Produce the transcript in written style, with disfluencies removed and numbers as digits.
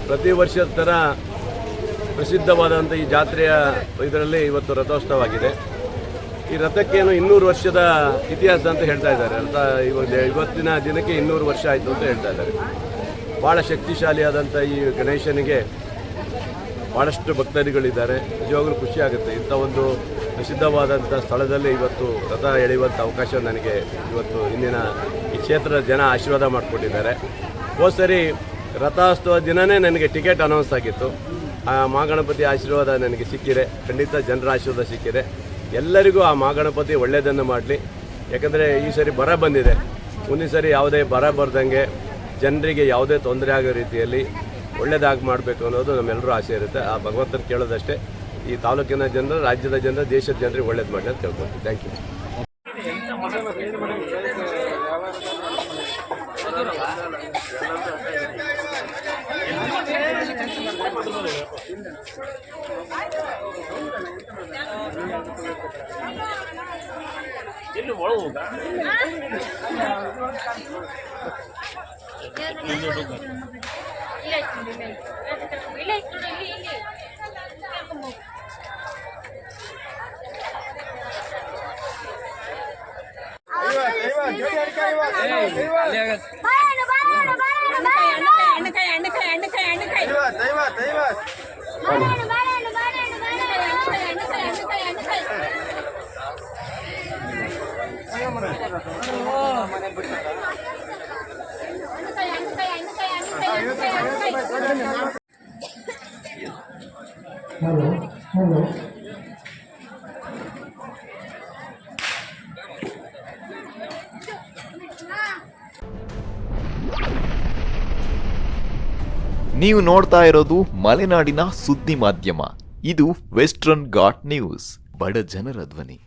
ಪ್ರತಿ ವರ್ಷದ ಥರ ಪ್ರಸಿದ್ಧವಾದಂಥ ಈ ಜಾತ್ರೆಯ ಇದರಲ್ಲಿ ಇವತ್ತು ರಥೋತ್ಸವವಾಗಿದೆ. ಈ ರಥಕ್ಕೇನು 200 ವರ್ಷದ ಇತಿಹಾಸ ಅಂತ ಹೇಳ್ತಾ ಇದ್ದಾರೆ. ರಥ ಇವತ್ತಿನ ದಿನಕ್ಕೆ 200 ವರ್ಷ ಆಯಿತು ಅಂತ ಹೇಳ್ತಾ ಇದ್ದಾರೆ. ಭಾಳ ಶಕ್ತಿಶಾಲಿಯಾದಂಥ ಈ ಗಣೇಶನಿಗೆ ಭಾಳಷ್ಟು ಭಕ್ತರಿಗಳಿದ್ದಾರೆ. ನಿಜವಾಗಲೂ ಖುಷಿ ಆಗುತ್ತೆ. ಇಂಥ ಒಂದು ಪ್ರಸಿದ್ಧವಾದಂಥ ಸ್ಥಳದಲ್ಲಿ ಇವತ್ತು ರಥ ಎಳೆಯುವಂಥ ಅವಕಾಶ ನನಗೆ ಇವತ್ತು ಇಂದಿನ ಈ ಕ್ಷೇತ್ರದ ಜನ ಆಶೀರ್ವಾದ ಮಾಡಿಕೊಟ್ಟಿದ್ದಾರೆ. ಹೋದ ಸರಿ ರಥೋತ್ಸವ ದಿನವೇ ನನಗೆ ಟಿಕೆಟ್ ಅನೌನ್ಸ್ ಆಗಿತ್ತು. ಆ ಮಹಾಗಣಪತಿ ಆಶೀರ್ವಾದ ನನಗೆ ಸಿಕ್ಕಿದೆ. ಖಂಡಿತ ಜನರ ಆಶೀರ್ವಾದ ಸಿಕ್ಕಿದೆ. ಎಲ್ಲರಿಗೂ ಆ ಮಹಾಗಣಪತಿ ಒಳ್ಳೆಯದನ್ನು ಮಾಡಲಿ. ಯಾಕಂದರೆ ಈ ಸರಿ ಬರ ಬಂದಿದೆ. ಮುಂದಿನ ಸರಿ ಯಾವುದೇ ಬರ ಬರ್ದಂಗೆ ಜನರಿಗೆ ಯಾವುದೇ ತೊಂದರೆ ಆಗೋ ರೀತಿಯಲ್ಲಿ ಒಳ್ಳೆಯದಾಗಿ ಮಾಡಬೇಕು ಅನ್ನೋದು ನಮ್ಮೆಲ್ಲರೂ ಆಸೆ ಇರುತ್ತೆ. ಆ ಭಗವಂತನ ಕೇಳೋದಷ್ಟೇ. ಈ ತಾಲೂಕಿನ ಜನರು, ರಾಜ್ಯದ ಜನರು, ದೇಶದ ಜನರಿಗೆ ಒಳ್ಳೇದು ಮಾಡಲಿ ಅಂತ ಕೇಳ್ಕೊಳ್ತೀನಿ. Thank you. ನೀವು ನೋಡ್ತಾ ಇರೋದು ಮಲೆನಾಡಿನ ಸುದ್ದಿ ಮಾಧ್ಯಮ. ಇದು ವೆಸ್ಟರ್ನ್ ಘಾಟ್ ನ್ಯೂಸ್, ಬಡ ಜನರ ಧ್ವನಿ.